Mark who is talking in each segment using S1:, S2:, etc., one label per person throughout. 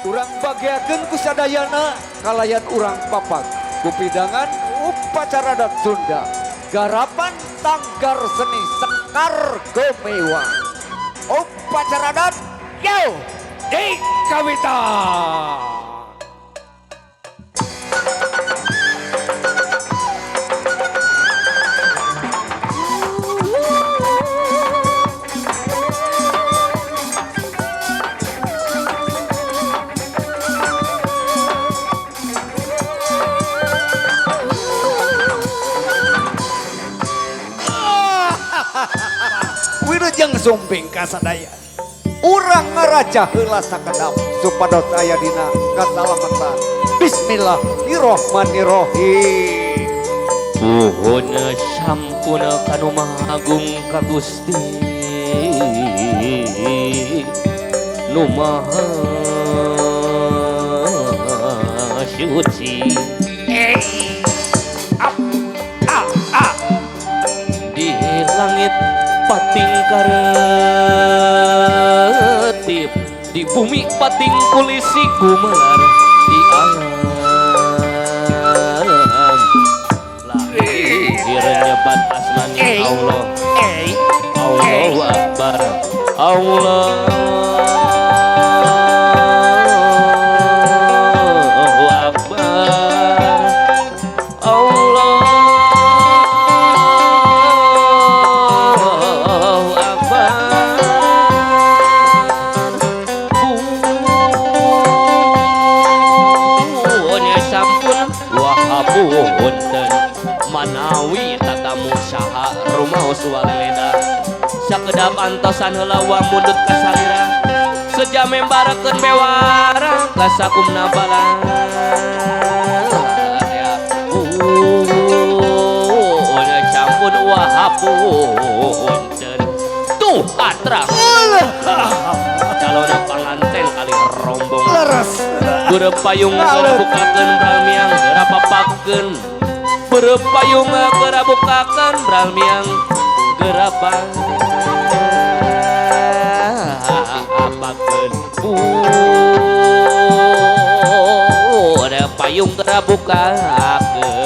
S1: Urang bagiakeun ku sadayana kalayan urang papak kupidangan upacara adat Sunda garapan tanggar seni Sekar Gemewa upacara adat yo di Kawita. Wilujeng sumping kasadaya urang ngaraja heula sakedap supados aya dina kasalamatan. Bismillahirrahmanirrahim.
S2: Puhun sampuna kanu maha agung ka Gusti nu maha suci. Di langit pating karetip, di bumi pating kulisi gumelar di alam. Lahir nyebat asmani Allah, Allahu Akbar, Allahu Akbar, Allahu Akbar. Punya sampun wahapunten manawi tatamu saha rumaos waleda sakedap antosan heula wa mundut kasalira sejame mbarakeun bewara kasakumna bala ya punya sampun wahapunten tuh atra calona panganten kali rombong
S1: Leres
S2: berepayung gerabukakeun bramiang gerapapakeun berepayung gerabukakeun bramiang gerapapakeun payung gerabukakeun.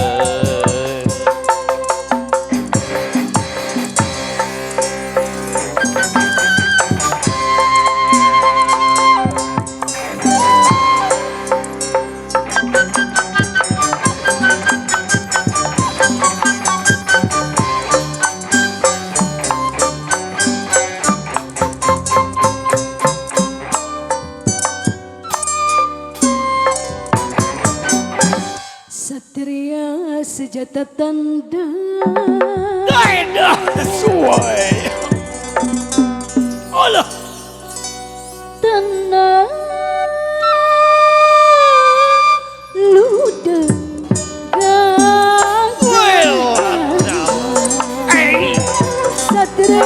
S3: Satria sejata tanda
S1: Daedah sesuai. Allah
S3: tenang luda satria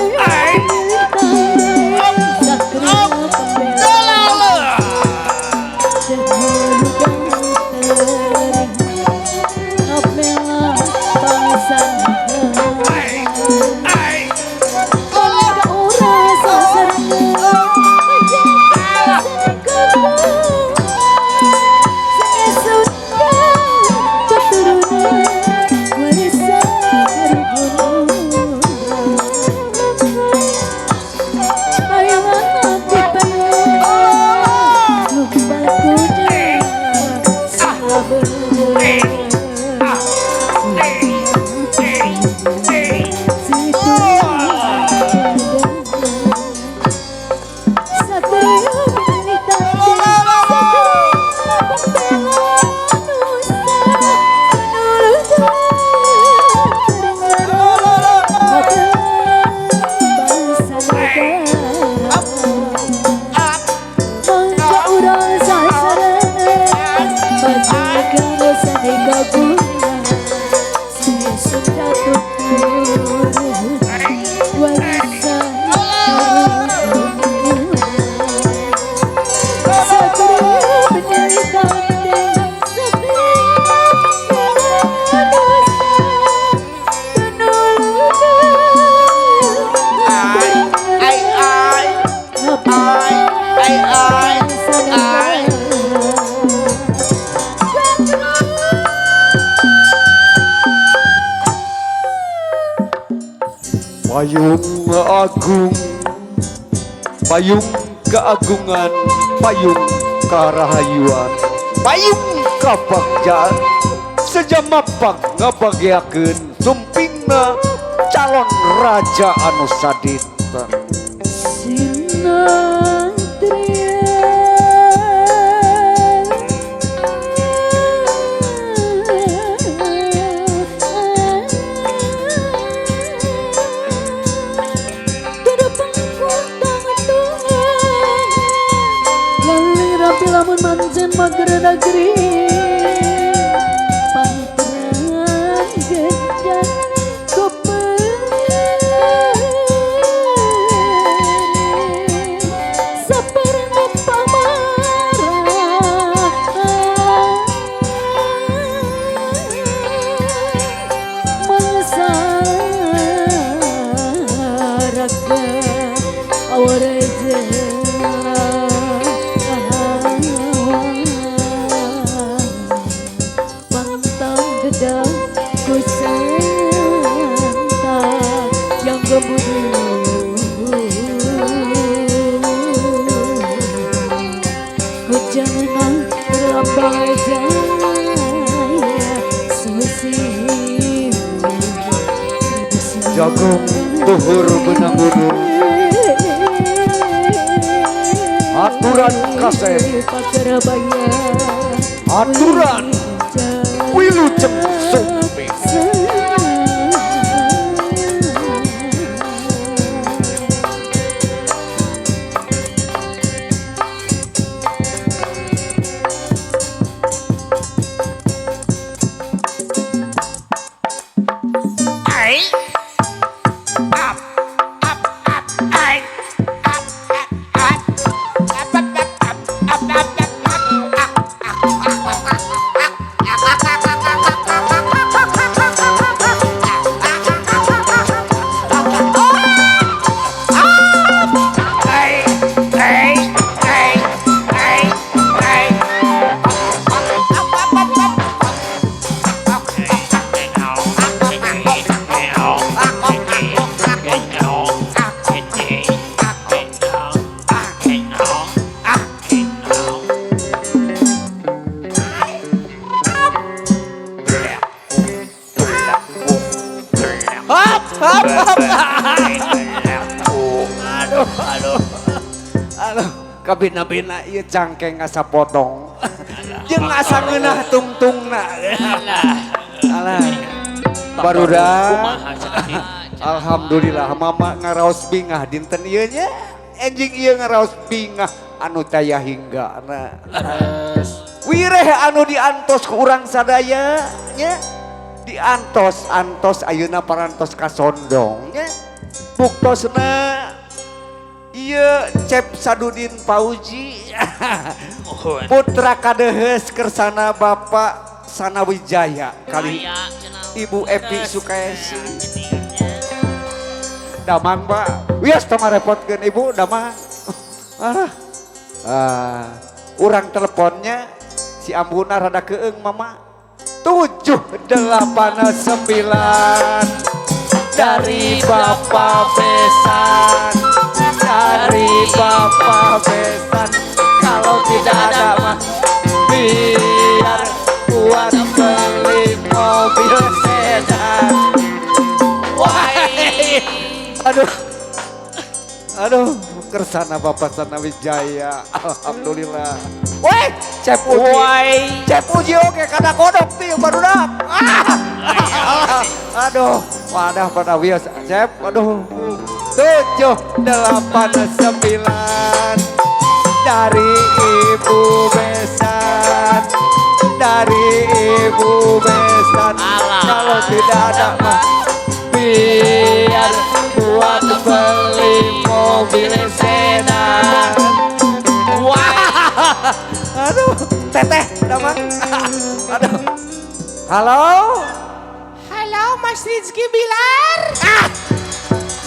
S1: Payung agung, payung keagungan, payung karahayuan, payung kabagjaan, sejamapak ngabagiakeun sumpingna calon raja anu sadinten.
S3: Lamun manjen magere negeri panterang gedang koperi saperna pamarah mangsaraga awareje kusanta yang gemuruh kujangan terlambai jaya susi
S1: Jagung tuhur benang gunung, aturan kasep, aturan wilujeng sumping. Kabina-bina ieu cangkeng asa potong. Jeung asa ngeunah tungtungna. Alah. Barudak. Alhamdulillah mama ngaraos bingah dinten ieu nya. Enjing ieu ngaraos bingah anu taya hinggana. Wireh anu diantos ku urang sadaya nya. Diantos-antos ayeuna parantos kasondong nya. Buktosna iya Cep Sadudin Pauji putra kadehes kersana Bapak Sanawijaya kali Ibu Epi Sukayesi damang Pak wios tong ngarepotkeun Ibu damang urang teleponnya si ambuna rada keeng Mama 789 dari Bapak Besan, dari Bapak Besan. Kalau tidak ada mah biar buat beli mobil sedan. Wahai, aduh, kersana Bapak Sanawijaya, alhamdulillah. Woi, Cep Uji oke kada kodok nih barudak. Aduh, wadah pada wios Cep, aduh. 789 dari Ibu Besan, dari Ibu Besan. Kalau tidak ada mah biar buat beli mobil sedan. Wah, aduh, teteh, damang. Aduh, halo.
S4: Halo Mas Rizky Bilar.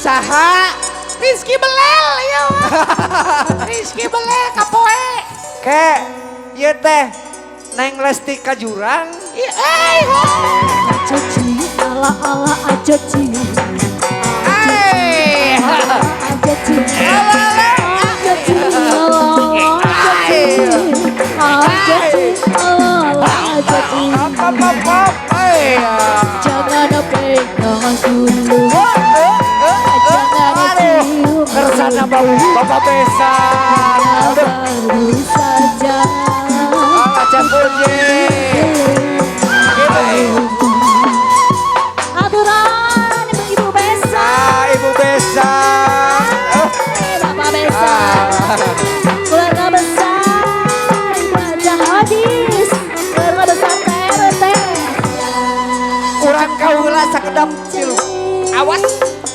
S4: Saha? Rizky Belel ya. Rizky Belel kapoe.
S1: Ke, iya teh, Neng Lesti Kajurang.
S3: Aja ci, ala ala aja ci. Jangan pegang dulu, jangan cium
S1: Kersana bapak besa.
S3: baru saja.
S1: Aja puji.
S3: Aturan ibu besa,
S1: Ibu besa.
S3: bapak besa, keluarga besar, raja hadis, keluarga besar TRT.
S1: Kurang kaula sakedap tilu. Awas.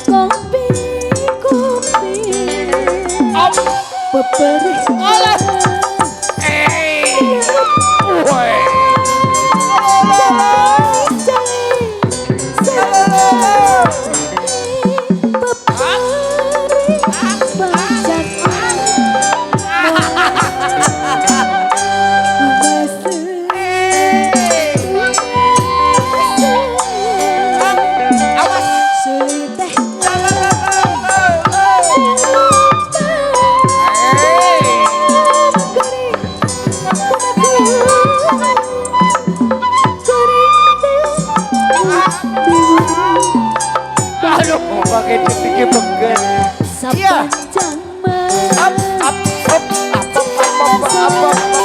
S3: Kopi, kopi, beperih.
S1: Woi. Aduh, pakai titik bengkel. Iya.
S3: Sepanjang
S1: Up, up, up, up, up, up, up, up,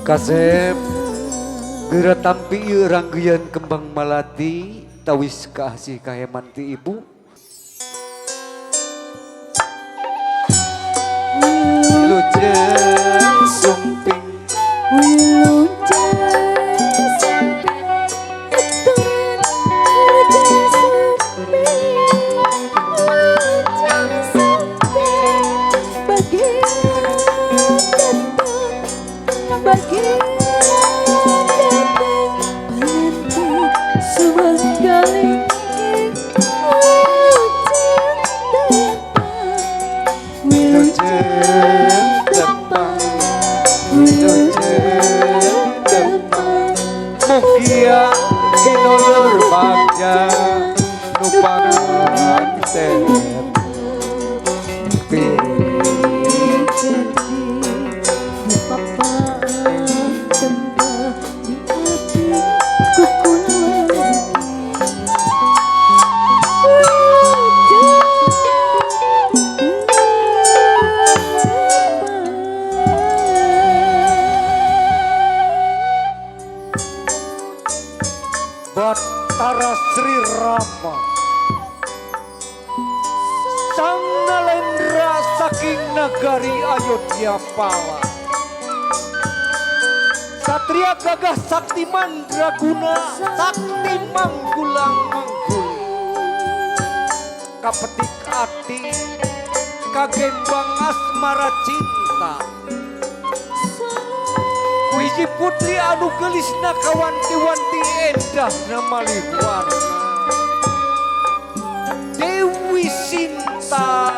S1: Kasep geura tampi ieu ranggeun kembang malati tawis kasih kaheman ti ibu. Wilujeng sumping mugia kinulur bagja nupangan teh Batara Sri Rama Sang Nalendra saking nagari Ayodhya Pala Satria gagah sakti mandraguna sakti manggulang mangguli kapetik ati kagembang asmara cinta Wiji putri anu gelisna kawanti-wanti endah namali warna Dewi Sinta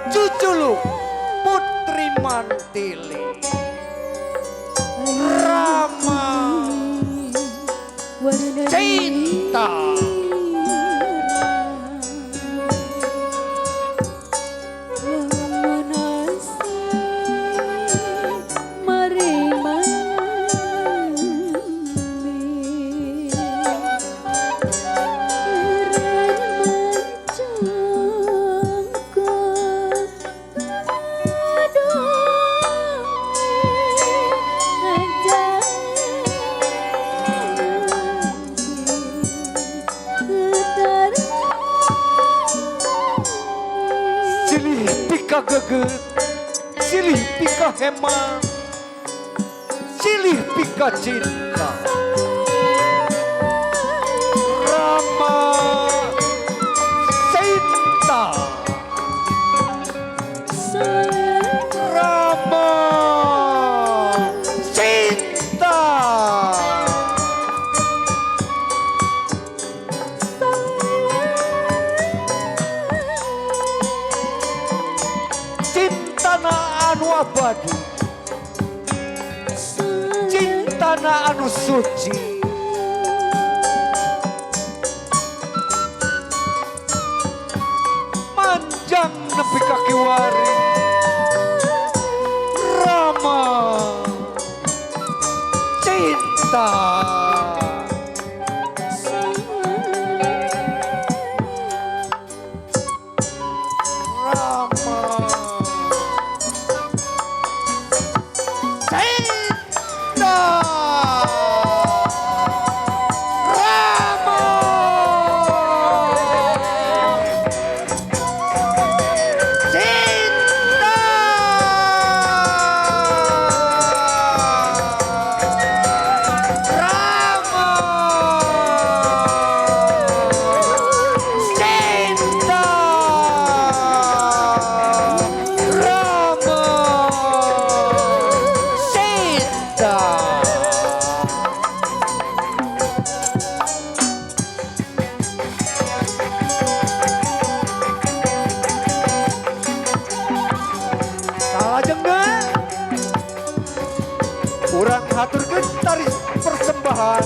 S1: Cuculuk Putri Mantili Rama Cinta geget, silih pika hema, silih pika cinta. Rama Sinta, Rama Sinta. Cintana anu abadi, cintana anu suci, manjang nepi kaki wari. Rama Cinta. Urang haturkeun tari persembahan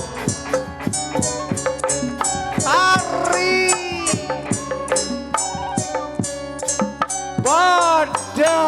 S1: Ari Badaya.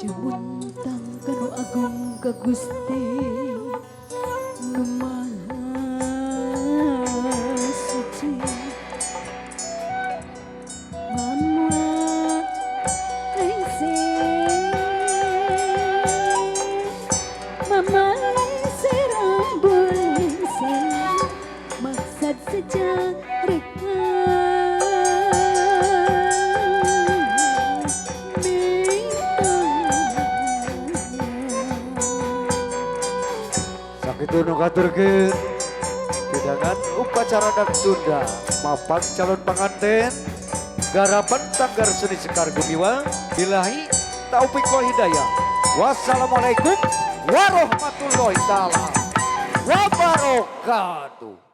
S3: Jemuntang kanu agung ka Gusti nu maha suci. Mama lengse, mama lengse rambut lengse, maksud sejarah
S1: Sakitu nu katurkeun hidangan upacara dan Sunda mapan calon pengantin garapan Sanggar Seni Sekar Gumiwang bilahi taufik wal hidayah. Wassalamualaikum warahmatullahi taala wabarakatuh.